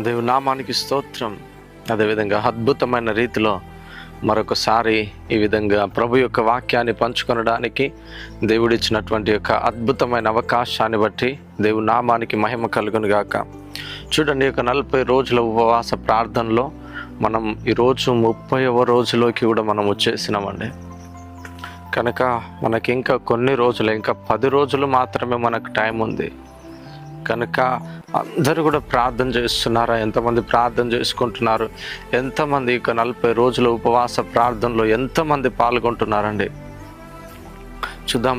దేవుని నామానికి స్తోత్రం. అదేవిధంగా అద్భుతమైన రీతిలో మరొకసారి ఈ విధంగా ప్రభు యొక్క వాక్యాన్ని పంచుకొనడానికి దేవుడిచ్చినటువంటి యొక్క అద్భుతమైన అవకాశాన్ని బట్టి దేవుని నామానికి మహిమ కలుగును గాక. చూడండి, యొక్క 40 రోజుల ఉపవాస ప్రార్థనలో మనం ఈరోజు 30వ రోజులోకి కూడా మనం వచ్చేసినామండి. కనుక మనకి ఇంకా కొన్ని రోజులు, ఇంకా 10 రోజులు మాత్రమే మనకు టైం ఉంది. కనుక అందరూ కూడా ప్రార్థన చేస్తున్నారా? ఎంతమంది ప్రార్థన చేసుకుంటున్నారు? ఎంతమంది ఇక 40 రోజుల ఉపవాస ప్రార్థనలో ఎంతమంది పాల్గొంటున్నారండి? చూద్దాం.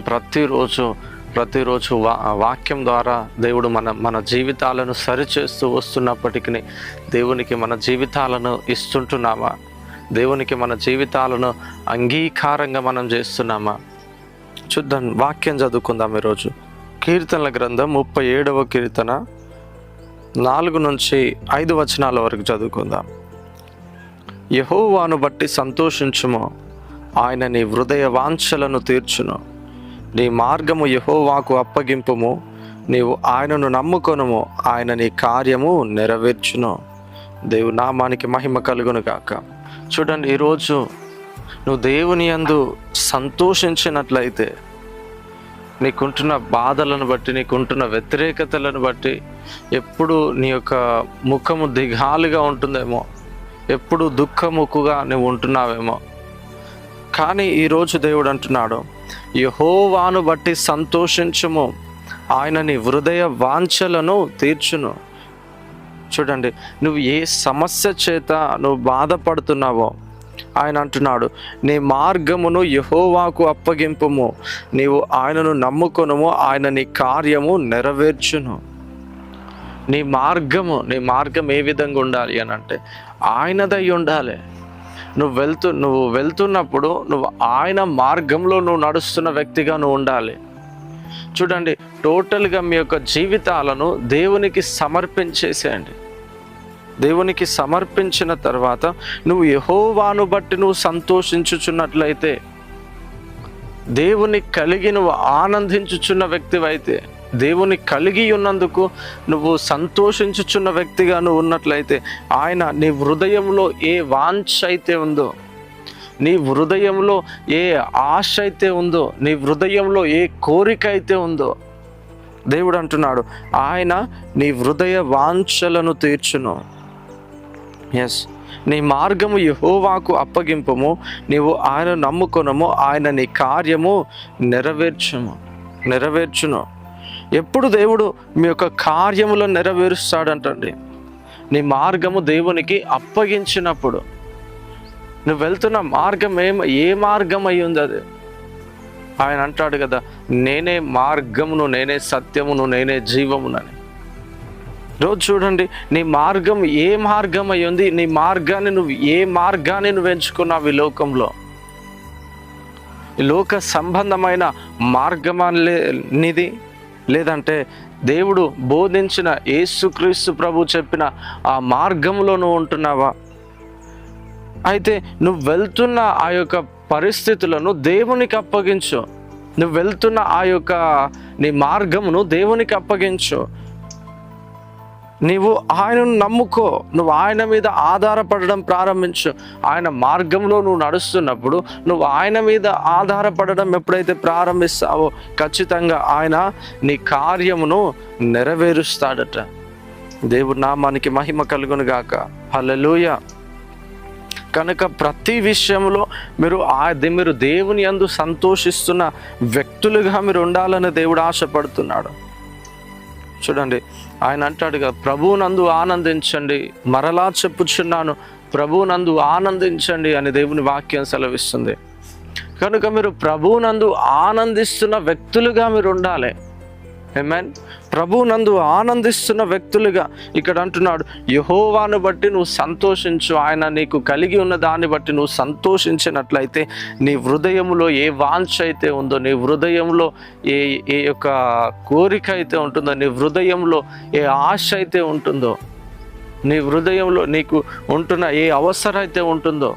ప్రతిరోజు వాక్యం ద్వారా దేవుడు మన జీవితాలను సరిచేస్తూ వస్తున్నప్పటికీ దేవునికి మన జీవితాలను ఇస్తుంటున్నామా? దేవునికి మన జీవితాలను అంగీకారంగా మనం చేస్తున్నామా? చూద్దాం, వాక్యం చదువుకుందాం. ఈరోజు కీర్తనల గ్రంథం 37వ కీర్తన 4 నుంచి 5 వచనాల వరకు చదువుకుందాం. యెహోవాను బట్టి సంతోషించుము, ఆయన నీ హృదయ వాంఛలను తీర్చును. నీ మార్గము యెహోవాకు అప్పగింపుము, నీవు ఆయనను నమ్ముకొనుము, ఆయన నీ కార్యము నెరవేర్చును. దేవుని నామానికి మహిమ కలుగును గాక. చూడండి, ఈరోజు నువ్వు దేవుని యందు సంతోషించినట్లయితే నీకుంటున్న బాధలను బట్టి, నీకుంటున్న వ్యతిరేకతలను బట్టి ఎప్పుడు నీ యొక్క ముఖము దిగాలుగా ఉంటుందేమో, ఎప్పుడు దుఃఖముఖుగా నువ్వు ఉంటున్నావేమో. కానీ ఈరోజు దేవుడు అంటున్నాడు, యెహోవాను బట్టి సంతోషించుము, ఆయన నీ హృదయ వాంఛలను తీర్చును. చూడండి, నువ్వు ఏ సమస్య చేత నువ్వు బాధపడుతున్నావో ఆయన అంటున్నాడు, నీ మార్గమును యెహోవాకు అప్పగింపుము, నీవు ఆయనను నమ్ముకొనుము, ఆయన నీ కార్యము నెరవేర్చును. నీ మార్గం ఏ విధంగా ఉండాలి అని అంటే ఆయనదై ఉండాలి. నువ్వు వెళ్తున్నప్పుడు నువ్వు ఆయన మార్గంలో నువ్వు నడుస్తున్న వ్యక్తిగా నువ్వు ఉండాలి. చూడండి, టోటల్గా మీ యొక్క జీవితాలను దేవునికి సమర్పించేసేయండి. దేవునికి సమర్పించిన తర్వాత నువ్వు యెహోవాను బట్టి నువ్వు సంతోషించుచున్నట్లయితే, దేవుని కలిగి నువ్వు ఆనందించుచున్న వ్యక్తివైతే, దేవుని కలిగి ఉన్నందుకు నువ్వు సంతోషించుచున్న వ్యక్తిగా నువ్వు ఉన్నట్లయితే, ఆయన నీ హృదయంలో ఏ వాంఛ అయితే ఉందో, నీ హృదయంలో ఏ ఆశ అయితే ఉందో, నీ హృదయంలో ఏ కోరిక అయితే ఉందో, దేవుడు అంటున్నాడు, ఆయన నీ హృదయ వాంఛలను తీర్చును. ఎస్, నీ మార్గము యెహోవాకు అప్పగింపుము, నీవు ఆయన నమ్ముకొనుము, ఆయన నీ కార్యము నెరవేర్చును. ఎప్పుడు దేవుడు మీ యొక్క కార్యములను నెరవేరుస్తాడంటండి? నీ మార్గము దేవునికి అప్పగించినప్పుడు. నువ్వు వెళ్తున్న మార్గం ఏ మార్గం అయి ఉంది అది? ఆయన అంటాడు కదా, నేనే మార్గమును, నేనే సత్యమును, నేనే జీవమునని. రోజు చూడండి, నీ మార్గం ఏ మార్గం అయి ఉంది? నీ మార్గాన్ని ఏ మార్గాన్ని నువ్వు ఎంచుకున్నావు? ఈ లోకంలో ఈ లోక సంబంధమైన మార్గమనేది, లేదంటే దేవుడు బోధించిన యేసుక్రీస్తు ప్రభు చెప్పిన ఆ మార్గంలో నువ్వు ఉంటున్నావా? అయితే నువ్వు వెళ్తున్న ఆ యొక్క పరిస్థితులను దేవునికి అప్పగించు. నువ్వు వెళ్తున్న ఆ యొక్క నీ మార్గమును దేవునికి అప్పగించు. నీవు ఆయనను నమ్ముకో, నువ్వు ఆయన మీద ఆధారపడడం ప్రారంభించు. ఆయన మార్గంలో నువ్వు నడుస్తున్నప్పుడు నువ్వు ఆయన మీద ఆధారపడడం ఎప్పుడైతే ప్రారంభిస్తావో ఖచ్చితంగా ఆయన నీ కార్యమును నెరవేరుస్తాడట. దేవుడి నామానికి మహిమ కలుగును గాక. హల్లెలూయా. కనుక ప్రతి విషయంలో మీరు దేవుని యందు సంతోషిస్తున్న వ్యక్తులుగా మీరు ఉండాలని దేవుడు ఆశపడుతున్నాడు. చూడండి, ఆయన అంటాడు కదా, ప్రభువునందు ఆనందించండి, మరలా చెప్పుచున్నాను, ప్రభువునందు ఆనందించండి అని దేవుని వాక్యం సెలవిస్తుంది. కనుక మీరు ప్రభువునందు ఆనందిస్తున్న వ్యక్తులుగా మీరు ఉండాలి. ఆమేన్. ప్రభువునందు ఆనందిస్తున్న వ్యక్తులుగా ఇక్కడ అంటున్నాడు, యెహోవాను బట్టి నువ్వు సంతోషించు, ఆయన నీకు కలిగి ఉన్న దాన్ని బట్టి నువ్వు సంతోషించినట్లయితే నీ హృదయంలో ఏ వాంఛ అయితే ఉందో, నీ హృదయంలో ఏ యొక్క కోరిక అయితే ఉంటుందో, నీ హృదయంలో ఏ ఆశ అయితే ఉంటుందో, నీ హృదయంలో నీకు ఉంటున్న ఏ అవసరం అయితే ఉంటుందో,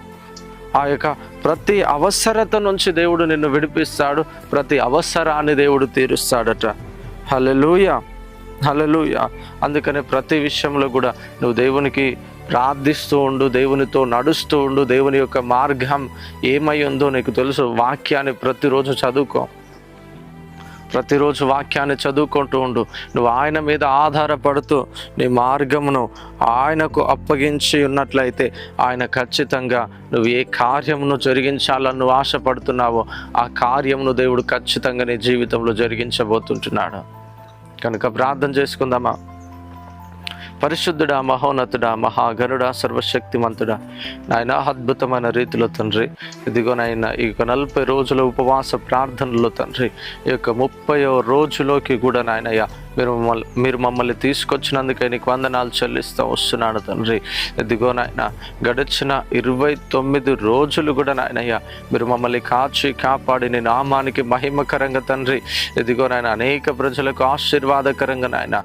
ఆ యొక్క ప్రతి అవసరత నుంచి దేవుడు నిన్ను విడిపిస్తాడు. ప్రతి అవసరాన్ని దేవుడు తీరుస్తాడట. హల్లెలూయా. హల్లెలూయా. అందుకనే ప్రతి విషయంలో కూడా నువ్వు దేవునికి ప్రార్థిస్తూ ఉండు, దేవునితో నడుస్తూ ఉండు. దేవుని యొక్క మార్గం ఏమై ఉందో నీకు తెలుసు. వాక్యాన్ని ప్రతిరోజు చదువుకో, ప్రతిరోజు వాక్యాన్ని చదువుకుంటూ ఉండు. నువ్వు ఆయన మీద ఆధారపడుతూ నీ మార్గమును ఆయనకు అప్పగించి ఉన్నట్లయితే ఆయన ఖచ్చితంగా నువ్వు ఏ కార్యమును జరిగించాలని నువ్వు ఆశపడుతున్నావో ఆ కార్యమును దేవుడు ఖచ్చితంగా నీ జీవితంలో జరిగించబోతుంటున్నాడు. కనుక ప్రార్థన చేసుకుందామా? పరిశుద్ధుడా, మహోన్నతుడా, మహాగణుడా, సర్వశక్తిమంతుడా, నాయన అద్భుతమైన రీతిలో తండ్రి, ఇదిగో నాయన ఈ యొక్క 40 రోజుల ఉపవాస ప్రార్థనలో తండ్రి, ఈ యొక్క 30వ రోజులోకి కూడా నాయనయ్య మీరు మమ్మల్ని తీసుకొచ్చినందుకే నీకు వందనాలు చెల్లిస్తూ వస్తున్నాను తండ్రి. ఇదిగో నాయన గడిచిన 29 రోజులు కూడా నాయనయ్య మీరు మమ్మల్ని కాచి కాపాడి నీ నామానికి మహిమకరంగా తండ్రి, ఇదిగో నాయన అనేక ప్రజలకు ఆశీర్వాదకరంగా నాయన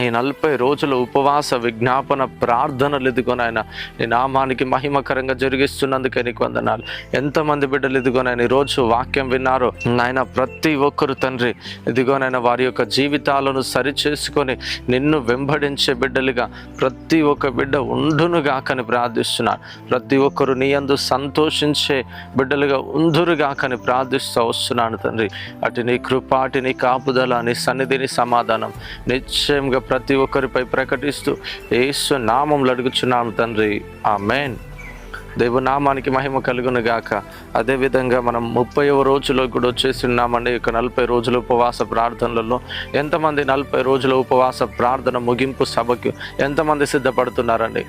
ఈ 40 రోజుల ఉపవాస విజ్ఞాపన ప్రార్థనలు ఇదిగో నాయన నీ నామానికి మహిమకరంగా జరిగిస్తున్నందుకే నీకు వందనాలు. ఎంతమంది బిడ్డలు ఇదిగో నాయన ఈరోజు వాక్యం విన్నారో నాయన, ప్రతి ఒక్కరు తండ్రి ఇదిగో నాయన వారి యొక్క జీవితాలను సరిచేసుకొని నిన్ను వెంబడించే బిడ్డలుగా ప్రతి ఒక్క బిడ్డ ఉండునుగాకని ప్రార్థిస్తున్నాను. ప్రతి ఒక్కరు నీ యందు సంతోషించే బిడ్డలుగా ఉందురుగాకని ప్రార్థిస్తూ వస్తున్నాను తండ్రి. అటు నీ కృప, అటు నీ కాపుదల, నీ సన్నిధిని సమాధానం నిశ్చయంగా ప్రతి ఒక్కరిపై ప్రకటిస్తూ యేసు నామములో అడుగుచున్నాము తండ్రి, ఆమేన్. దేవుని నామానికి మహిమ కలుగును గాక. అదేవిధంగా మనం 30వ రోజులో కూడా వచ్చేస్తున్నామండి. ఇక 40 రోజుల ఉపవాస ప్రార్థనలలో ఎంతమంది 40 రోజుల ఉపవాస ప్రార్థన ముగింపు సభకు ఎంతమంది సిద్ధపడుతున్నారండి?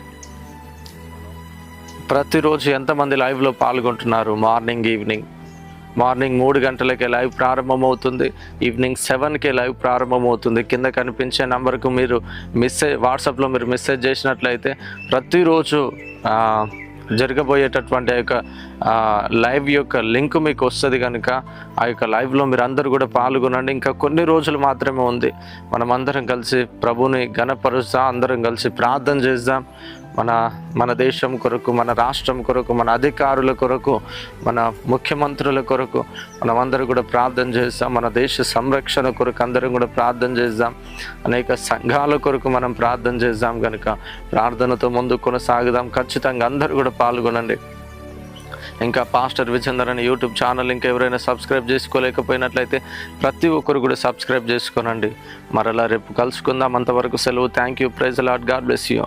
ప్రతిరోజు ఎంతమంది లైవ్లో పాల్గొంటున్నారు? మార్నింగ్ 3 గంటలకే లైవ్ ప్రారంభమవుతుంది. ఈవినింగ్ 7కే లైవ్ ప్రారంభమవుతుంది. కింద కనిపించే నంబర్కు మీరు వాట్సాప్లో మీరు మెసేజ్ చేసినట్లయితే ప్రతిరోజు జరగబోయేటటువంటి ఆ యొక్క లైవ్ యొక్క లింక్ మీకు వస్తుంది. కనుక ఆ యొక్క లైవ్లో మీరు అందరూ కూడా పాల్గొనండి. ఇంకా కొన్ని రోజులు మాత్రమే ఉంది. మనం అందరం కలిసి ప్రభుని ఘనపరుస్తాం, అందరం కలిసి ప్రార్థన చేద్దాం. మన దేశం కొరకు, మన రాష్ట్రం కొరకు, మన అధికారుల కొరకు, మన ముఖ్యమంత్రుల కొరకు మనమందరూ కూడా ప్రార్థన చేద్దాం. మన దేశ సంరక్షణ కొరకు అందరం కూడా ప్రార్థన చేద్దాం. అనేక సంఘాల కొరకు మనం ప్రార్థన చేద్దాం. కనుక ప్రార్థనతో ముందు కొనసాగుదాం. ఖచ్చితంగా అందరూ కూడా పాల్గొనండి. ఇంకా పాస్టర్ విజేందర్ అనే యూట్యూబ్ ఛానల్ ఇంకా ఎవరైనా సబ్స్క్రైబ్ చేసుకోలేకపోయినట్లయితే ప్రతి ఒక్కరు కూడా సబ్స్క్రైబ్ చేసుకోనండి. మరలా రేపు కలుసుకుందాం. అంతవరకు సెలవు. Thank you. Praise the lord. God bless you.